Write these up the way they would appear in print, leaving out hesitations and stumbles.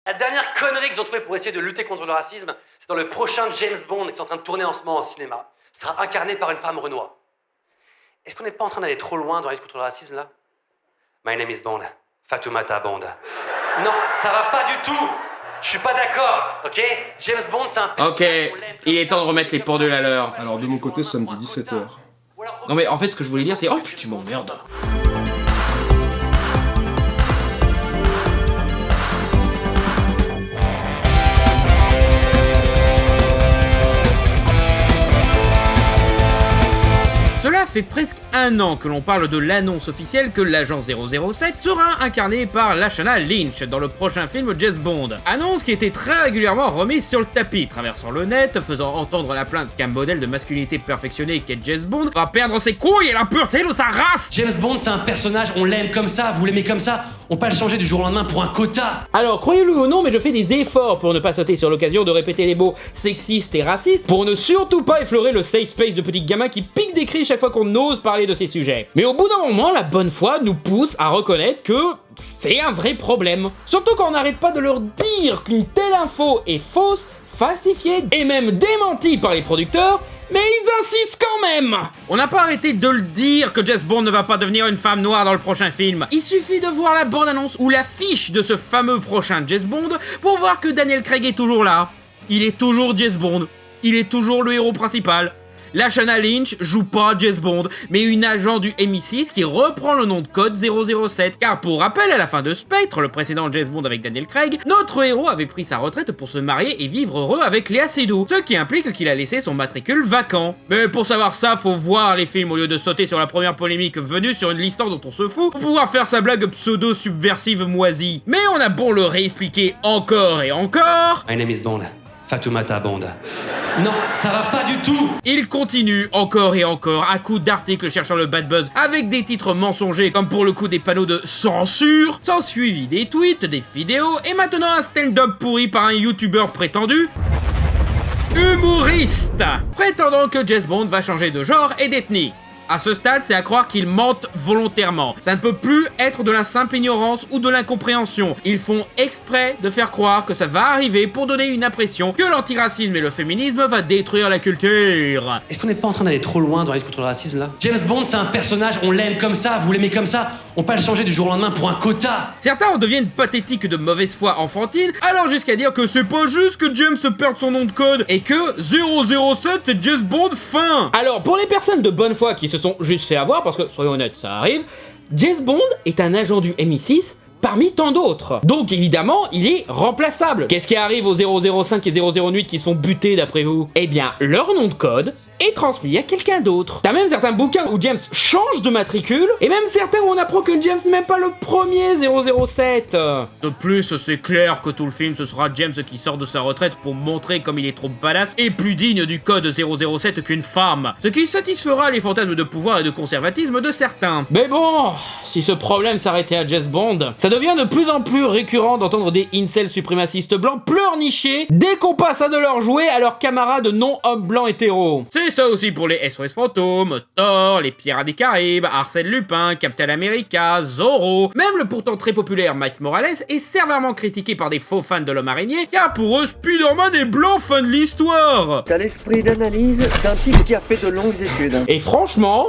La dernière connerie qu'ils ont trouvée pour essayer de lutter contre le racisme, c'est dans le prochain James Bond qui est en train de tourner en ce moment au cinéma. Sera incarné par une femme renois. Est-ce qu'on n'est pas en train d'aller trop loin dans la lutte contre le racisme là? My name is Bond. Fatoumata Bond. Non, ça va pas du tout. Je suis pas d'accord, ok? James Bond, c'est un... Ok, il est temps de remettre les pendules à l'heure. Alors de mon côté, ça me dit 17h. Non mais en fait, ce que je voulais dire, c'est... Oh putain, tu m'emmerdes. Cela fait presque un an que l'on parle de l'annonce officielle que l'agent 007 sera incarné par Lashana Lynch dans le prochain film James Bond. Annonce qui était très régulièrement remise sur le tapis, traversant le net, faisant entendre la plainte qu'un modèle de masculinité perfectionnée qu'est James Bond va perdre ses couilles et la pureté de sa race. James Bond, c'est un personnage, on l'aime comme ça, vous l'aimez comme ça, on peut le changer du jour au lendemain pour un quota. Alors, croyez-le ou non, mais je fais des efforts pour ne pas sauter sur l'occasion de répéter les mots sexistes et racistes, pour ne surtout pas effleurer le safe space de petits gamins qui piquent des cris chaque fois qu'on ose parler de ces sujets. Mais au bout d'un moment, la bonne foi nous pousse à reconnaître que c'est un vrai problème. Surtout quand on n'arrête pas de leur dire qu'une telle info est fausse, falsifiée et même démentie par les producteurs, mais ils insistent quand même. On n'a pas arrêté de le dire que James Bond ne va pas devenir une femme noire dans le prochain film. Il suffit de voir la bande-annonce ou l'affiche de ce fameux prochain James Bond pour voir que Daniel Craig est toujours là. Il est toujours James Bond. Il est toujours le héros principal. Lashana Lynch joue pas James Bond, mais une agent du MI6 qui reprend le nom de code 007. Car pour rappel, à la fin de Spectre, le précédent James Bond avec Daniel Craig, notre héros avait pris sa retraite pour se marier et vivre heureux avec Léa Seydoux, ce qui implique qu'il a laissé son matricule vacant. Mais pour savoir ça, faut voir les films au lieu de sauter sur la première polémique venue sur une licence dont on se fout pour pouvoir faire sa blague pseudo-subversive moisie. Mais on a beau le réexpliquer encore et encore... My name is Bond. Fatoumata Bond. Non, ça va pas du tout. Il continue encore et encore à coups d'articles cherchant le bad buzz avec des titres mensongers comme pour le coup des panneaux de censure, sans suivi des tweets, des vidéos et maintenant un stand-up pourri par un youtubeur prétendu humoriste, prétendant que James Bond va changer de genre et d'ethnie. À ce stade, c'est à croire qu'ils mentent volontairement. Ça ne peut plus être de la simple ignorance ou de l'incompréhension. Ils font exprès de faire croire que ça va arriver pour donner une impression que l'antiracisme et le féminisme va détruire la culture. Est-ce qu'on n'est pas en train d'aller trop loin dans la lutte contre le racisme là? James Bond, c'est un personnage, on l'aime comme ça, vous l'aimez comme ça, on peut le changer du jour au lendemain pour un quota. Certains en deviennent pathétiques de mauvaise foi enfantine, alors jusqu'à dire que c'est pas juste que James perde son nom de code et que 007 est James Bond fin. Alors pour les personnes de bonne foi qui se sont juste fait avoir, parce que soyons honnêtes, ça arrive, James Bond est un agent du MI6 parmi tant d'autres. Donc évidemment, il est remplaçable. Qu'est-ce qui arrive aux 005 et 008 qui sont butés d'après vous? Eh bien, leur nom de code est transmis à quelqu'un d'autre. T'as même certains bouquins où James change de matricule, et même certains où on apprend que James n'est même pas le premier 007. De plus, c'est clair que tout le film, ce sera James qui sort de sa retraite pour montrer comme il est trop badass et plus digne du code 007 qu'une femme. Ce qui satisfera les fantasmes de pouvoir et de conservatisme de certains. Mais bon, si ce problème s'arrêtait à James Bond, ça devient de plus en plus récurrent d'entendre des incels suprémacistes blancs pleurnicher dès qu'on passe à de leur jouer à leurs camarades non-hommes blancs hétéros. C'est ça aussi pour les SOS Fantômes, Thor, les Pirates des Caraïbes, Arsène Lupin, Captain America, Zorro, même le pourtant très populaire Miles Morales est sévèrement critiqué par des faux fans de l'homme araignée, car pour eux Spider-Man est blanc fin de l'histoire. T'as l'esprit d'analyse d'un type qui a fait de longues études. Et franchement,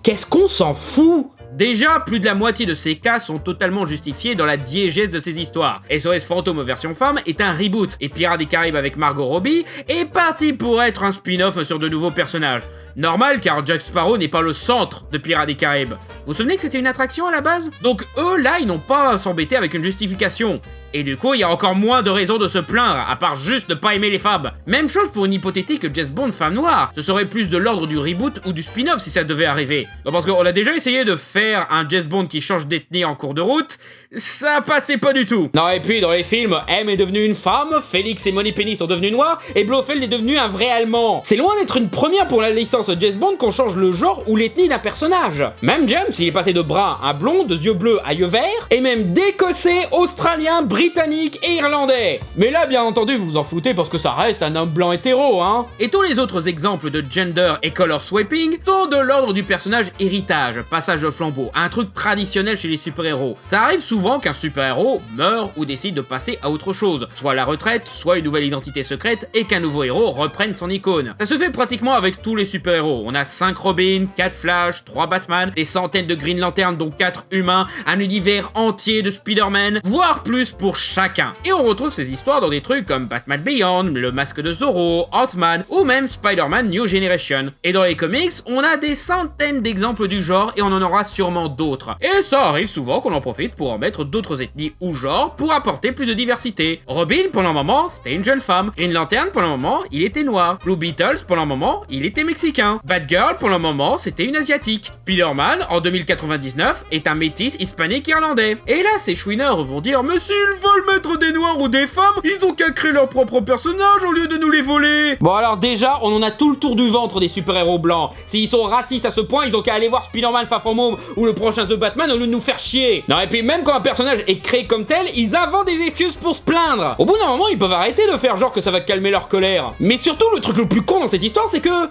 qu'est-ce qu'on s'en fout? Déjà, plus de la moitié de ces cas sont totalement justifiés dans la diégèse de ces histoires. SOS Fantôme version femme est un reboot, et Pirates des Caraïbes avec Margot Robbie est parti pour être un spin-off sur de nouveaux personnages. Normal, car Jack Sparrow n'est pas le centre de Pirates des Caraïbes. Vous vous souvenez que c'était une attraction à la base? Donc eux, là, ils n'ont pas à s'embêter avec une justification. Et du coup, il y a encore moins de raisons de se plaindre, à part juste ne pas aimer les femmes. Même chose pour une hypothétique James Bond femme noire. Ce serait plus de l'ordre du reboot ou du spin-off si ça devait arriver. Non, parce qu'on a déjà essayé de faire un James Bond qui change d'ethnie en cours de route, ça passait pas du tout. Non, et puis dans les films, M est devenue une femme, Félix et Moneypenny sont devenus noirs, et Blofeld est devenu un vrai Allemand. C'est loin d'être une première pour la licence dans ce James Bond qu'on change le genre ou l'ethnie d'un personnage. Même James, il est passé de brun à blond, de yeux bleus à yeux verts, et même d'écossais, australien, britannique et irlandais. Mais là, bien entendu, vous vous en foutez parce que ça reste un homme blanc hétéro, hein. Et tous les autres exemples de gender et color swapping sont de l'ordre du personnage héritage, passage de flambeau, un truc traditionnel chez les super-héros. Ça arrive souvent qu'un super-héros meure ou décide de passer à autre chose, soit la retraite, soit une nouvelle identité secrète, et qu'un nouveau héros reprenne son icône. Ça se fait pratiquement avec tous les super-héros. On a 5 Robin, 4 Flash, 3 Batman, des centaines de Green Lantern dont 4 humains, un univers entier de Spider-Man, voire plus pour chacun. Et on retrouve ces histoires dans des trucs comme Batman Beyond, le masque de Zorro, Ant-Man ou même Spider-Man New Generation. Et dans les comics, on a des centaines d'exemples du genre et on en aura sûrement d'autres. Et ça arrive souvent qu'on en profite pour en mettre d'autres ethnies ou genres pour apporter plus de diversité. Robin, pendant un moment, c'était une jeune femme. Green Lantern, pendant un moment, il était noir. Blue Beetles, pendant un moment, il était mexicain. Batgirl, pendant un moment, c'était une asiatique. Spider-Man, en 2099, est un métis hispanique irlandais. Et là, ces chouineurs vont dire « Mais s'ils veulent mettre des noirs ou des femmes, ils ont qu'à créer leur propre personnage au lieu de nous les voler !» Bon alors déjà, on en a tout le tour du ventre des super-héros blancs. S'ils sont racistes à ce point, ils ont qu'à aller voir Spider-Man Far From Home ou le prochain The Batman au lieu de nous faire chier. Non, et puis même quand un personnage est créé comme tel, ils inventent des excuses pour se plaindre. Au bout d'un moment, ils peuvent arrêter de faire genre que ça va calmer leur colère. Mais surtout, le truc le plus con dans cette histoire, c'est que...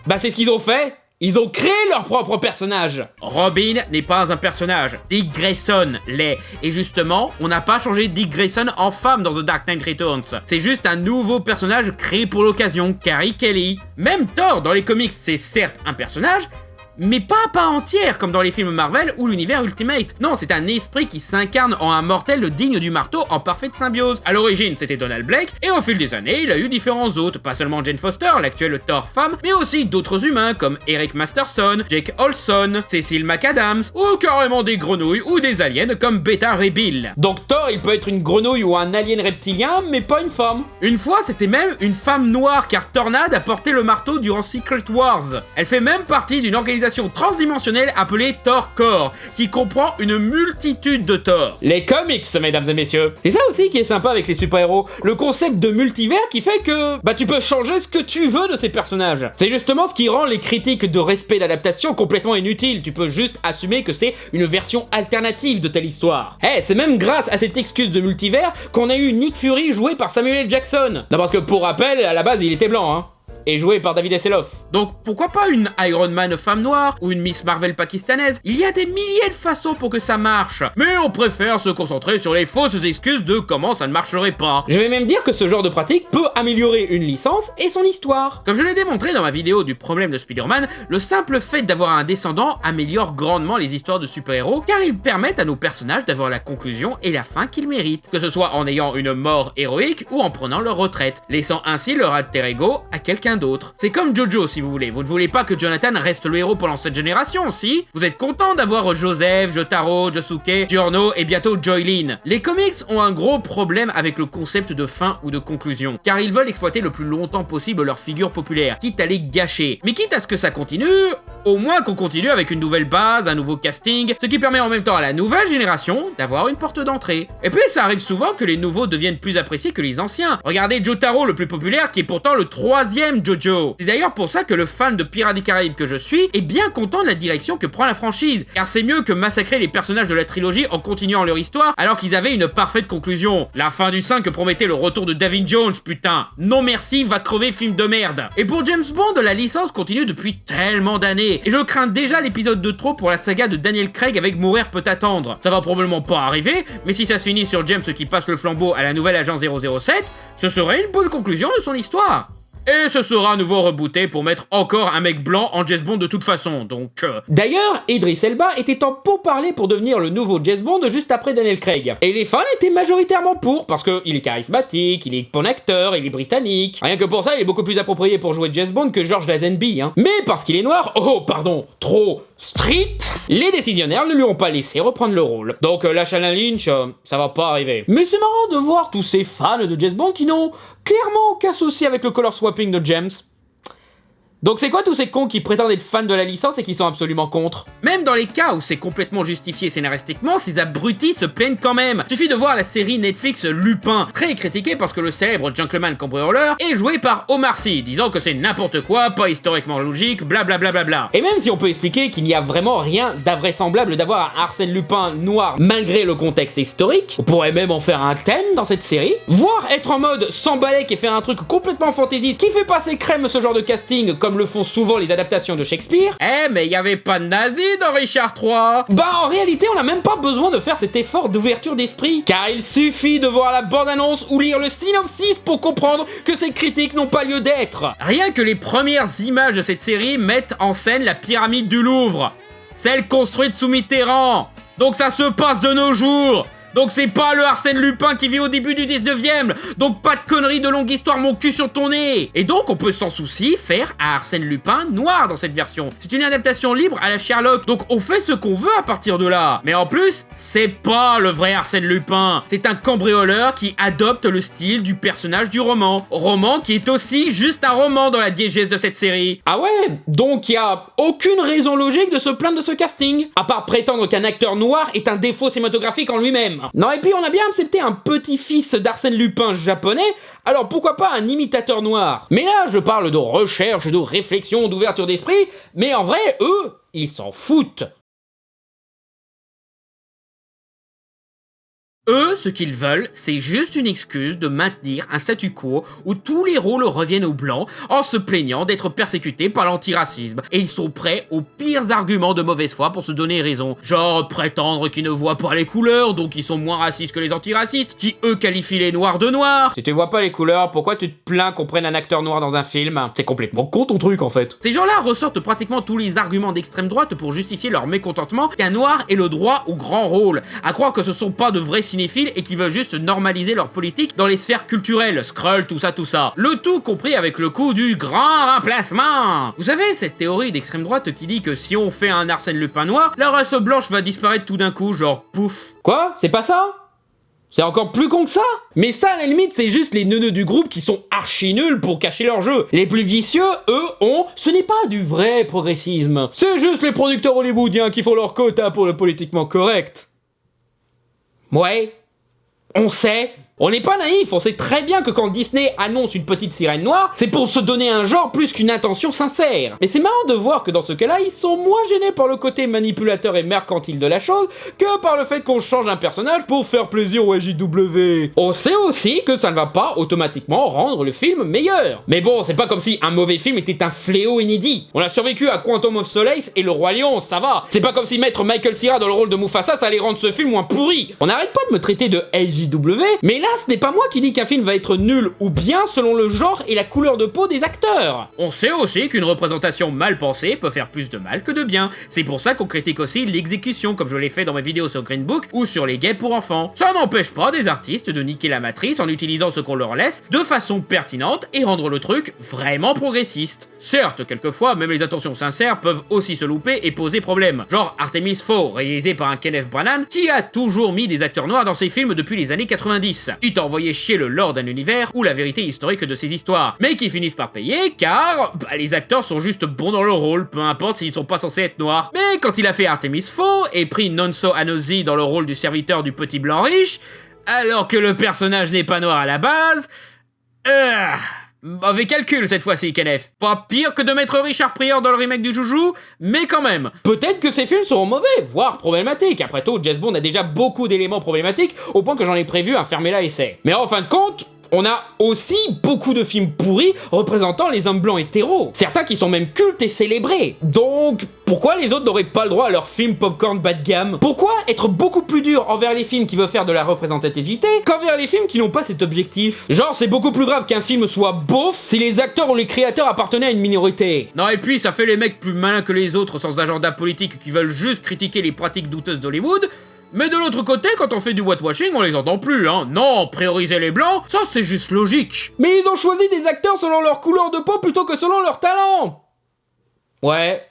Bah c'est ce qu'ils ont fait. Ils ont créé leur propre personnage. Robin n'est pas un personnage. Dick Grayson l'est. Et justement, on n'a pas changé Dick Grayson en femme dans The Dark Knight Returns. C'est juste un nouveau personnage créé pour l'occasion, Carrie Kelly. Même Thor dans les comics, c'est certes un personnage, mais pas à part entière comme dans les films Marvel ou l'univers Ultimate. Non, c'est un esprit qui s'incarne en un mortel digne du marteau en parfaite symbiose. À l'origine, c'était Donald Blake, et au fil des années, il a eu différents autres, pas seulement Jane Foster, l'actuelle Thor femme, mais aussi d'autres humains comme Eric Masterson, Jake Olson, Cecil McAdams, ou carrément des grenouilles ou des aliens comme Beta Ray Bill. Donc Thor, il peut être une grenouille ou un alien reptilien, mais pas une femme. Une fois, c'était même une femme noire, car Tornade a porté le marteau durant Secret Wars. Elle fait même partie d'une organisation transdimensionnelle appelée Thor Corps, qui comprend une multitude de Thor. Les comics, mesdames et messieurs. C'est ça aussi qui est sympa avec les super-héros, le concept de multivers qui fait que, bah tu peux changer ce que tu veux de ces personnages. C'est justement ce qui rend les critiques de respect d'adaptation complètement inutiles, tu peux juste assumer que c'est une version alternative de telle histoire. C'est même grâce à cette excuse de multivers qu'on a eu Nick Fury joué par Samuel L. Jackson. Non parce que pour rappel, à la base il était blanc, hein. Et joué par David Hasselhoff. Donc pourquoi pas une Iron Man femme noire ou une Miss Marvel pakistanaise? Il y a des milliers de façons pour que ça marche. Mais on préfère se concentrer sur les fausses excuses de comment ça ne marcherait pas. Je vais même dire que ce genre de pratique peut améliorer une licence et son histoire. Comme je l'ai démontré dans ma vidéo du problème de Spider-Man, le simple fait d'avoir un descendant améliore grandement les histoires de super-héros car ils permettent à nos personnages d'avoir la conclusion et la fin qu'ils méritent. Que ce soit en ayant une mort héroïque ou en prenant leur retraite, laissant ainsi leur alter ego à quelqu'un d'autre. C'est comme Jojo si vous voulez, vous ne voulez pas que Jonathan reste le héros pendant cette génération, si? Vous êtes content d'avoir Joseph, Jotaro, Josuke, Giorno et bientôt Joylin. Les comics ont un gros problème avec le concept de fin ou de conclusion, car ils veulent exploiter le plus longtemps possible leur figure populaire, quitte à les gâcher. Mais quitte à ce que ça continue, au moins qu'on continue avec une nouvelle base, un nouveau casting, ce qui permet en même temps à la nouvelle génération d'avoir une porte d'entrée. Et puis ça arrive souvent que les nouveaux deviennent plus appréciés que les anciens. Regardez Jotaro le plus populaire qui est pourtant le 3e Jojo. C'est d'ailleurs pour ça que le fan de Pirates des Caraïbes que je suis est bien content de la direction que prend la franchise, car c'est mieux que massacrer les personnages de la trilogie en continuant leur histoire alors qu'ils avaient une parfaite conclusion. La fin du 5 promettait le retour de Davin Jones, putain. Non merci, va crever film de merde. Et pour James Bond, la licence continue depuis tellement d'années, et je crains déjà l'épisode de trop pour la saga de Daniel Craig avec Mourir peut attendre. Ça va probablement pas arriver, mais si ça se finit sur James qui passe le flambeau à la nouvelle agent 007, ce serait une bonne conclusion de son histoire. Et ce sera à nouveau rebooté pour mettre encore un mec blanc en James Bond de toute façon, donc... D'ailleurs, Idris Elba était en pourparlers pour devenir le nouveau James Bond juste après Daniel Craig. Et les fans étaient majoritairement pour, parce qu'il est charismatique, il est bon acteur, il est britannique. Rien que pour ça, il est beaucoup plus approprié pour jouer James Bond que George Lazenby, hein. Mais parce qu'il est noir, trop street, les décisionnaires ne lui ont pas laissé reprendre le rôle. Donc lâche Alain Lynch, ça va pas arriver. Mais c'est marrant de voir tous ces fans de James Bond qui n'ont clairement aucun souci avec le color swapping de James. Donc c'est quoi tous ces cons qui prétendent être fans de la licence et qui sont absolument contre? Même dans les cas où c'est complètement justifié scénaristiquement, ces abrutis se plaignent quand même. Suffit de voir la série Netflix Lupin, très critiquée parce que le célèbre gentleman cambrioleur est joué par Omar Sy, disant que c'est n'importe quoi, pas historiquement logique, blablabla. Et même si on peut expliquer qu'il n'y a vraiment rien d'invraisemblable d'avoir un Arsène Lupin noir malgré le contexte historique, on pourrait même en faire un thème dans cette série, voire être en mode sans balèque et faire un truc complètement fantaisiste qui fait passer crème ce genre de casting comme le font souvent les adaptations de Shakespeare. Mais y avait pas de nazis dans Richard III. Bah en réalité on n'a même pas besoin de faire cet effort d'ouverture d'esprit, car il suffit de voir la bande-annonce ou lire le synopsis pour comprendre que ces critiques n'ont pas lieu d'être. Rien que les premières images de cette série mettent en scène la pyramide du Louvre, celle construite sous Mitterrand. Donc ça se passe de nos jours. Donc c'est pas le Arsène Lupin qui vit au début du 19e. Donc pas de conneries de longue histoire mon cul sur ton nez. Et donc on peut sans souci faire un Arsène Lupin noir dans cette version. C'est une adaptation libre à la Sherlock. Donc on fait ce qu'on veut à partir de là. Mais en plus, c'est pas le vrai Arsène Lupin. C'est un cambrioleur qui adopte le style du personnage du roman. Roman qui est aussi juste un roman dans la diégèse de cette série. Ah ouais? Donc y a aucune raison logique de se plaindre de ce casting. À part prétendre qu'un acteur noir est un défaut cinématographique en lui-même. Non, et puis on a bien accepté un petit-fils d'Arsène Lupin japonais, alors pourquoi pas un imitateur noir? Mais là, je parle de recherche, de réflexion, d'ouverture d'esprit, mais en vrai, eux, ils s'en foutent. Eux, ce qu'ils veulent, c'est juste une excuse de maintenir un statu quo où tous les rôles reviennent aux blancs en se plaignant d'être persécutés par l'antiracisme. Et ils sont prêts aux pires arguments de mauvaise foi pour se donner raison. Genre prétendre qu'ils ne voient pas les couleurs, donc ils sont moins racistes que les antiracistes, qui eux qualifient les noirs de noirs. Si tu vois pas les couleurs, pourquoi tu te plains qu'on prenne un acteur noir dans un film? C'est complètement con ton truc en fait. Ces gens-là ressortent pratiquement tous les arguments d'extrême droite pour justifier leur mécontentement qu'un noir ait le droit au grand rôle. À croire que ce sont pas de vrais cinéphiles et qui veulent juste normaliser leur politique dans les sphères culturelles, Skrull, tout ça. Le tout compris avec le coup du grand remplacement. Vous savez, cette théorie d'extrême droite qui dit que si on fait un Arsène Lupin noir, la race blanche va disparaître tout d'un coup, genre pouf. Quoi? C'est pas ça? C'est encore plus con que ça? Mais ça, à la limite, c'est juste les neuneux du groupe qui sont archi nuls pour cacher leur jeu. Les plus vicieux, eux, ce n'est pas du vrai progressisme. C'est juste les producteurs hollywoodiens qui font leur quota pour le politiquement correct. Ouais, on sait. On n'est pas naïf, on sait très bien que quand Disney annonce une petite sirène noire, c'est pour se donner un genre plus qu'une intention sincère. Mais c'est marrant de voir que dans ce cas-là, ils sont moins gênés par le côté manipulateur et mercantile de la chose que par le fait qu'on change un personnage pour faire plaisir au SJW. On sait aussi que ça ne va pas automatiquement rendre le film meilleur. Mais bon, c'est pas comme si un mauvais film était un fléau inédit. On a survécu à Quantum of Solace et Le Roi Lion, ça va. C'est pas comme si mettre Michael Cera dans le rôle de Mufasa, ça allait rendre ce film moins pourri. On n'arrête pas de me traiter de SJW, mais là, ce n'est pas moi qui dis qu'un film va être nul ou bien selon le genre et la couleur de peau des acteurs. On sait aussi qu'une représentation mal pensée peut faire plus de mal que de bien. C'est pour ça qu'on critique aussi l'exécution, comme je l'ai fait dans mes vidéos sur Green Book ou sur les gays pour enfants. Ça n'empêche pas des artistes de niquer la matrice en utilisant ce qu'on leur laisse de façon pertinente et rendre le truc vraiment progressiste. Certes, quelquefois, même les intentions sincères peuvent aussi se louper et poser problème. Genre Artemis Fowl, réalisé par un Kenneth Branagh, qui a toujours mis des acteurs noirs dans ses films depuis les années 90. Quitte à envoyer chier le lore d'un univers ou la vérité historique de ces histoires, mais qui finissent par payer car les acteurs sont juste bons dans leur rôle, peu importe s'ils sont pas censés être noirs. Mais quand il a fait Artemis Fowl et pris Nonso Anozie dans le rôle du serviteur du petit blanc riche, alors que le personnage n'est pas noir à la base, mauvais calcul cette fois-ci, Kenneth. Pas pire que de mettre Richard Pryor dans le remake du Joujou, mais quand même. Peut-être que ces films seront mauvais, voire problématiques. Après tout, James Bond a déjà beaucoup d'éléments problématiques, au point que j'en ai prévu un fermez-la essai. Mais en fin de compte, on a aussi beaucoup de films pourris représentant les hommes blancs hétéros. Certains qui sont même cultes et célébrés. Donc, pourquoi les autres n'auraient pas le droit à leur film popcorn bas de gamme? Pourquoi être beaucoup plus dur envers les films qui veulent faire de la représentativité qu'envers les films qui n'ont pas cet objectif? Genre, c'est beaucoup plus grave qu'un film soit beauf si les acteurs ou les créateurs appartenaient à une minorité. Non, et puis ça fait les mecs plus malins que les autres sans agenda politique qui veulent juste critiquer les pratiques douteuses d'Hollywood. Mais de l'autre côté, quand on fait du whitewashing, on les entend plus, hein. Non, prioriser les blancs, ça c'est juste logique. Mais ils ont choisi des acteurs selon leur couleur de peau plutôt que selon leur talent. Ouais,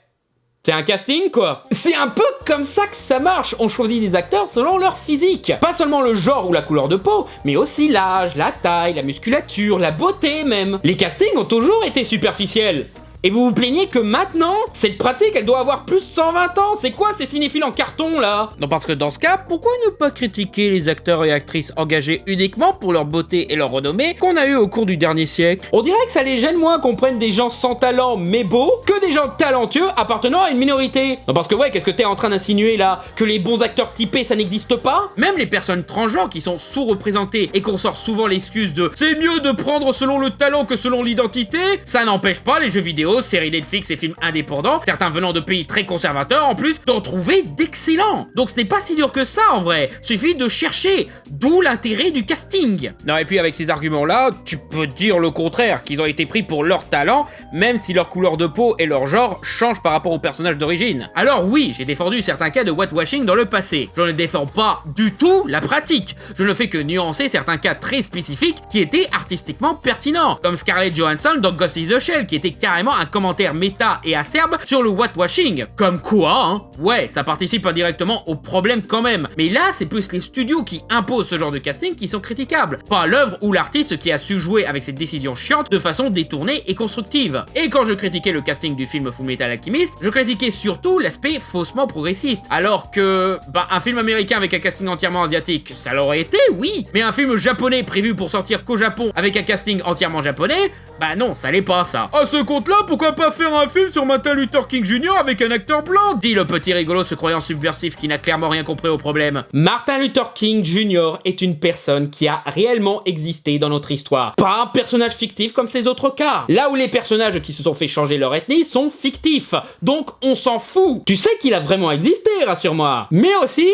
c'est un casting quoi. C'est un peu comme ça que ça marche, on choisit des acteurs selon leur physique. Pas seulement le genre ou la couleur de peau, mais aussi l'âge, la taille, la musculature, la beauté même. Les castings ont toujours été superficiels. Et vous vous plaignez que maintenant, cette pratique, elle doit avoir plus de 120 ans. C'est quoi ces cinéphiles en carton, là? Non, parce que dans ce cas, pourquoi ne pas critiquer les acteurs et actrices engagés uniquement pour leur beauté et leur renommée qu'on a eu au cours du dernier siècle? On dirait que ça les gêne moins qu'on prenne des gens sans talent mais beaux que des gens talentueux appartenant à une minorité. Non, parce que ouais, qu'est-ce que t'es en train d'insinuer là? Que les bons acteurs typés, ça n'existe pas? Même les personnes transgenres qui sont sous-représentées et qu'on sort souvent l'excuse de c'est mieux de prendre selon le talent que selon l'identité, ça n'empêche pas les jeux vidéo, séries Netflix et films indépendants, certains venant de pays très conservateurs en plus, d'en trouver d'excellents. Donc ce n'est pas si dur que ça en vrai, suffit de chercher, d'où l'intérêt du casting. Non, et puis avec ces arguments-là, tu peux dire le contraire, qu'ils ont été pris pour leur talent, même si leur couleur de peau et leur genre changent par rapport au personnage d'origine. Alors oui, j'ai défendu certains cas de whitewashing dans le passé. Je ne défends pas du tout la pratique. Je ne fais que nuancer certains cas très spécifiques qui étaient artistiquement pertinents, comme Scarlett Johansson dans Ghost in the Shell, qui était carrément un commentaire méta et acerbe sur le whitewashing. Comme quoi, hein? Ouais, ça participe indirectement au problème quand même. Mais là, c'est plus les studios qui imposent ce genre de casting qui sont critiquables, pas l'œuvre ou l'artiste qui a su jouer avec cette décision chiante de façon détournée et constructive. Et quand je critiquais le casting du film Fullmetal Alchemist, je critiquais surtout l'aspect faussement progressiste. Alors que, un film américain avec un casting entièrement asiatique, ça l'aurait été, oui. Mais un film japonais prévu pour sortir qu'au Japon avec un casting entièrement japonais, non, ça l'est pas ça. À ce compte-là, pourquoi pas faire un film sur Martin Luther King Jr. avec un acteur blanc? Dit le petit rigolo se croyant subversif qui n'a clairement rien compris au problème. Martin Luther King Jr. est une personne qui a réellement existé dans notre histoire. Pas un personnage fictif comme ces autres cas. Là où les personnages qui se sont fait changer leur ethnie sont fictifs. Donc on s'en fout. Tu sais qu'il a vraiment existé, rassure-moi. Mais aussi...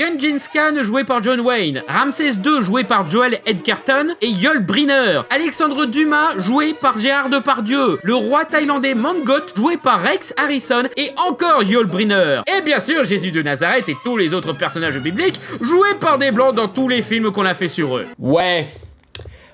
Gengis Khan joué par John Wayne, Ramsès II joué par Joel Edgerton et Yul Brynner, Alexandre Dumas joué par Gérard Depardieu, le roi thaïlandais Mongot joué par Rex Harrison et encore Yul Brynner. Et bien sûr Jésus de Nazareth et tous les autres personnages bibliques joués par des blancs dans tous les films qu'on a fait sur eux. Ouais...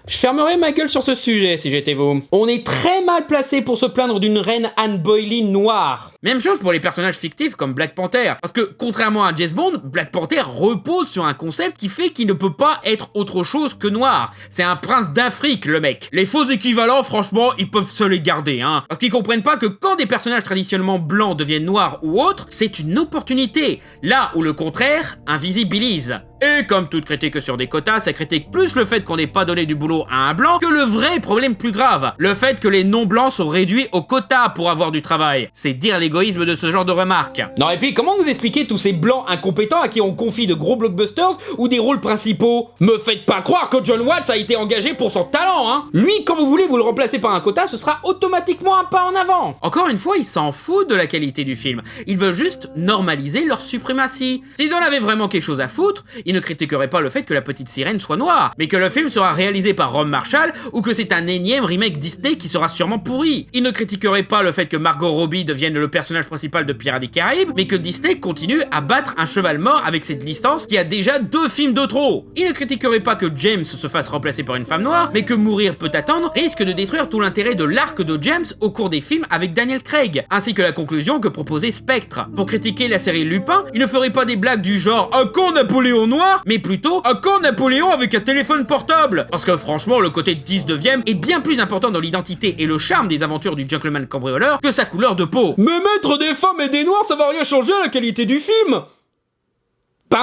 Je fermerais ma gueule sur ce sujet si j'étais vous. On est très mal placé pour se plaindre d'une reine Anne Boleyn noire. Même chose pour les personnages fictifs comme Black Panther. Parce que contrairement à James Bond, Black Panther repose sur un concept qui fait qu'il ne peut pas être autre chose que noir. C'est un prince d'Afrique le mec. Les faux équivalents franchement ils peuvent se les garder hein. Parce qu'ils comprennent pas que quand des personnages traditionnellement blancs deviennent noirs ou autres, c'est une opportunité. Là où le contraire invisibilise. Et comme toute critique sur des quotas, ça critique plus le fait qu'on n'ait pas donné du boulot à un blanc que le vrai problème plus grave, le fait que les non-blancs sont réduits au quota pour avoir du travail. C'est dire l'égoïsme de ce genre de remarques. Non et puis comment vous expliquez tous ces blancs incompétents à qui on confie de gros blockbusters ou des rôles principaux? Me faites pas croire que John Watts a été engagé pour son talent hein. Lui quand vous voulez vous le remplacer par un quota, ce sera automatiquement un pas en avant. Encore une fois, il s'en fout de la qualité du film. Il veut juste normaliser leur suprématie. S'ils en avaient vraiment quelque chose à foutre, ils ne critiquerait pas le fait que la petite sirène soit noire, mais que le film sera réalisé par Rob Marshall ou que c'est un énième remake Disney qui sera sûrement pourri. Il ne critiquerait pas le fait que Margot Robbie devienne le personnage principal de Pirates des Caraïbes, mais que Disney continue à battre un cheval mort avec cette licence qui a déjà 2 films de trop. Il ne critiquerait pas que James se fasse remplacer par une femme noire, mais que mourir peut attendre risque de détruire tout l'intérêt de l'arc de James au cours des films avec Daniel Craig, ainsi que la conclusion que proposait Spectre. Pour critiquer la série Lupin, il ne ferait pas des blagues du genre « Un con Napoléon noir ?» mais plutôt un camp Napoléon avec un téléphone portable. Parce que franchement, le côté 19e est bien plus important dans l'identité et le charme des aventures du gentleman cambrioleur que sa couleur de peau. Mais mettre des femmes et des noirs, ça va rien changer à la qualité du film.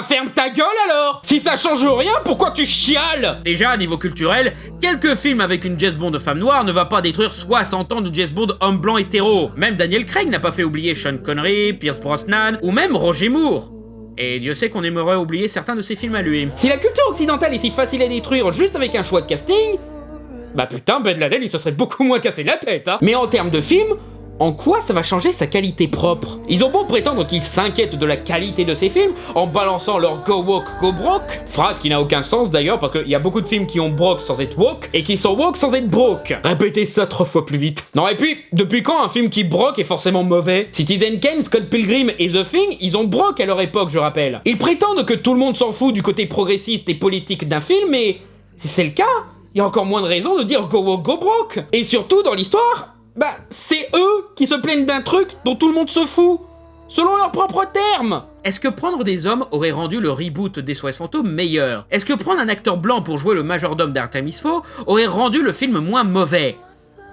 Ferme ta gueule alors! Si ça change rien, pourquoi tu chiales? Déjà, niveau culturel, quelques films avec une James Bond femme noire ne va pas détruire 60 ans de James Bond homme blanc hétéro. Même Daniel Craig n'a pas fait oublier Sean Connery, Pierce Brosnan ou même Roger Moore. Et Dieu sait qu'on aimerait oublier certains de ses films à lui. Si la culture occidentale est si facile à détruire juste avec un choix de casting, putain, Ben Laden il se serait beaucoup moins cassé la tête hein. Mais en termes de film, en quoi ça va changer sa qualité propre? Ils ont beau prétendre qu'ils s'inquiètent de la qualité de ces films en balançant leur Go Woke, Go Broke, phrase qui n'a aucun sens d'ailleurs parce qu'il y a beaucoup de films qui ont broke sans être woke et qui sont woke sans être broke. Répétez ça 3 fois plus vite. Non et puis, depuis quand un film qui broke est forcément mauvais? Citizen Kane, Scott Pilgrim et The Thing, ils ont broke à leur époque je rappelle. Ils prétendent que tout le monde s'en fout du côté progressiste et politique d'un film mais si c'est le cas, il y a encore moins de raisons de dire Go Woke, Go Broke. Et surtout dans l'histoire, c'est eux qui se plaignent d'un truc dont tout le monde se fout, selon leurs propres termes. Est-ce que prendre des hommes aurait rendu le reboot des SOS Fantômes meilleur? Est-ce que prendre un acteur blanc pour jouer le majordome d'Artemis Fowl aurait rendu le film moins mauvais?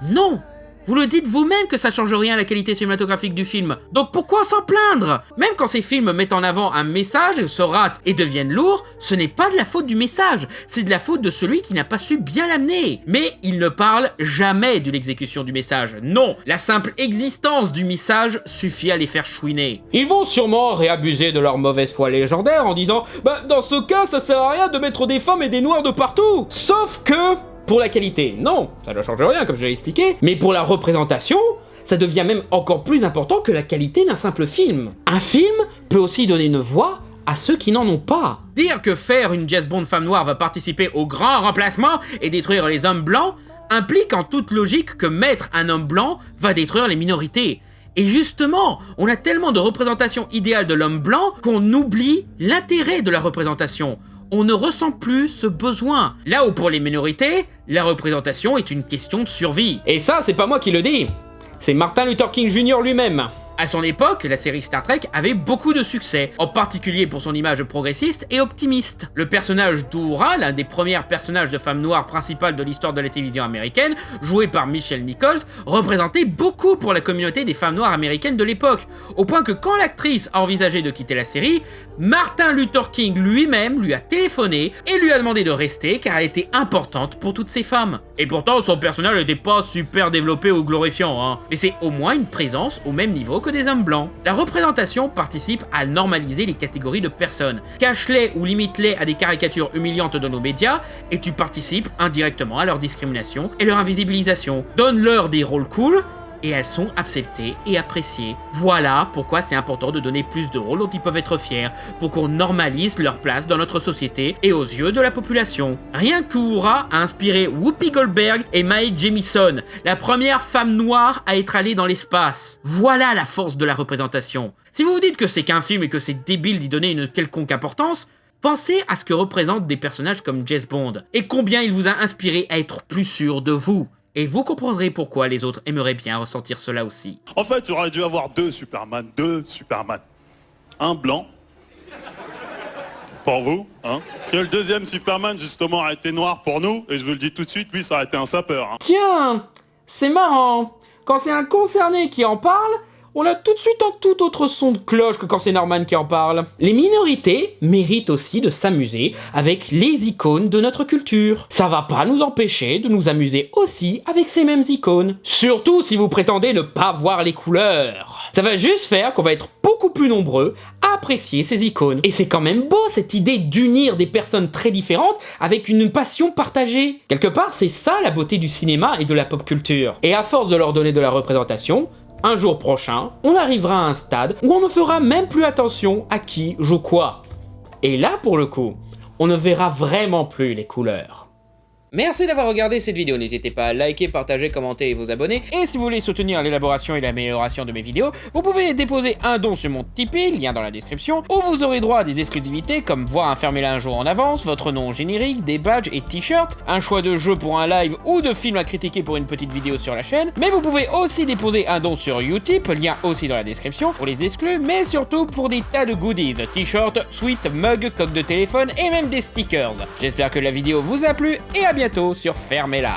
Non. Vous le dites vous-même que ça change rien à la qualité cinématographique du film. Donc pourquoi s'en plaindre? Même quand ces films mettent en avant un message, se ratent et deviennent lourds, ce n'est pas de la faute du message, c'est de la faute de celui qui n'a pas su bien l'amener. Mais il ne parle jamais de l'exécution du message. Non, la simple existence du message suffit à les faire chouiner. Ils vont sûrement réabuser de leur mauvaise foi légendaire en disant « Bah dans ce cas, ça sert à rien de mettre des femmes et des noirs de partout !» Sauf que, pour la qualité, non, ça ne change rien comme je l'ai expliqué, mais pour la représentation, ça devient même encore plus important que la qualité d'un simple film. Un film peut aussi donner une voix à ceux qui n'en ont pas. Dire que faire une James Bond femme noire va participer au grand remplacement et détruire les hommes blancs implique en toute logique que mettre un homme blanc va détruire les minorités. Et justement, on a tellement de représentations idéales de l'homme blanc qu'on oublie l'intérêt de la représentation. On ne ressent plus ce besoin. Là où pour les minorités, la représentation est une question de survie. Et ça, c'est pas moi qui le dis, c'est Martin Luther King Jr. lui-même. À son époque, la série Star Trek avait beaucoup de succès, en particulier pour son image progressiste et optimiste. Le personnage d'Uhura, l'un des premiers personnages de femme noire principale de l'histoire de la télévision américaine, joué par Michelle Nichols, représentait beaucoup pour la communauté des femmes noires américaines de l'époque, au point que quand l'actrice a envisagé de quitter la série, Martin Luther King lui-même lui a téléphoné et lui a demandé de rester car elle était importante pour toutes ces femmes. Et pourtant, son personnage n'était pas super développé ou glorifiant, hein, mais c'est au moins une présence au même niveau que des hommes blancs. La représentation participe à normaliser les catégories de personnes. Cache-les ou limite-les à des caricatures humiliantes de nos médias et tu participes indirectement à leur discrimination et leur invisibilisation. Donne-leur des rôles cool et elles sont acceptées et appréciées. Voilà pourquoi c'est important de donner plus de rôles dont ils peuvent être fiers, pour qu'on normalise leur place dans notre société et aux yeux de la population. Rien qu'Uhura a inspiré Whoopi Goldberg et Mae Jemison, la première femme noire à être allée dans l'espace. Voilà la force de la représentation. Si vous vous dites que c'est qu'un film et que c'est débile d'y donner une quelconque importance, pensez à ce que représentent des personnages comme James Bond, et combien il vous a inspiré à être plus sûr de vous. Et vous comprendrez pourquoi les autres aimeraient bien ressentir cela aussi. En fait, tu aurais dû avoir deux Superman. Un blanc. Pour vous, hein. Parce que le deuxième Superman, justement, a été noir pour nous. Et je vous le dis tout de suite, lui, ça aurait été un sapeur. Hein. Tiens, c'est marrant. Quand c'est un concerné qui en parle, on a tout de suite un tout autre son de cloche que quand c'est Norman qui en parle. Les minorités méritent aussi de s'amuser avec les icônes de notre culture. Ça va pas nous empêcher de nous amuser aussi avec ces mêmes icônes. Surtout si vous prétendez ne pas voir les couleurs. Ça va juste faire qu'on va être beaucoup plus nombreux à apprécier ces icônes. Et c'est quand même beau cette idée d'unir des personnes très différentes avec une passion partagée. Quelque part, c'est ça la beauté du cinéma et de la pop culture. Et à force de leur donner de la représentation, un jour prochain, on arrivera à un stade où on ne fera même plus attention à qui joue quoi. Et là, pour le coup, on ne verra vraiment plus les couleurs. Merci d'avoir regardé cette vidéo, n'hésitez pas à liker, partager, commenter et vous abonner. Et si vous voulez soutenir l'élaboration et l'amélioration de mes vidéos, vous pouvez déposer un don sur mon Tipeee, lien dans la description, où vous aurez droit à des exclusivités comme voir un Fermez-la un jour en avance, votre nom générique, des badges et t-shirts, un choix de jeu pour un live ou de film à critiquer pour une petite vidéo sur la chaîne. Mais vous pouvez aussi déposer un don sur Utip, lien aussi dans la description, pour les exclus, mais surtout pour des tas de goodies, t-shirts, sweats, mugs, coques de téléphone et même des stickers. J'espère que la vidéo vous a plu et à bientôt sur Fermez-la.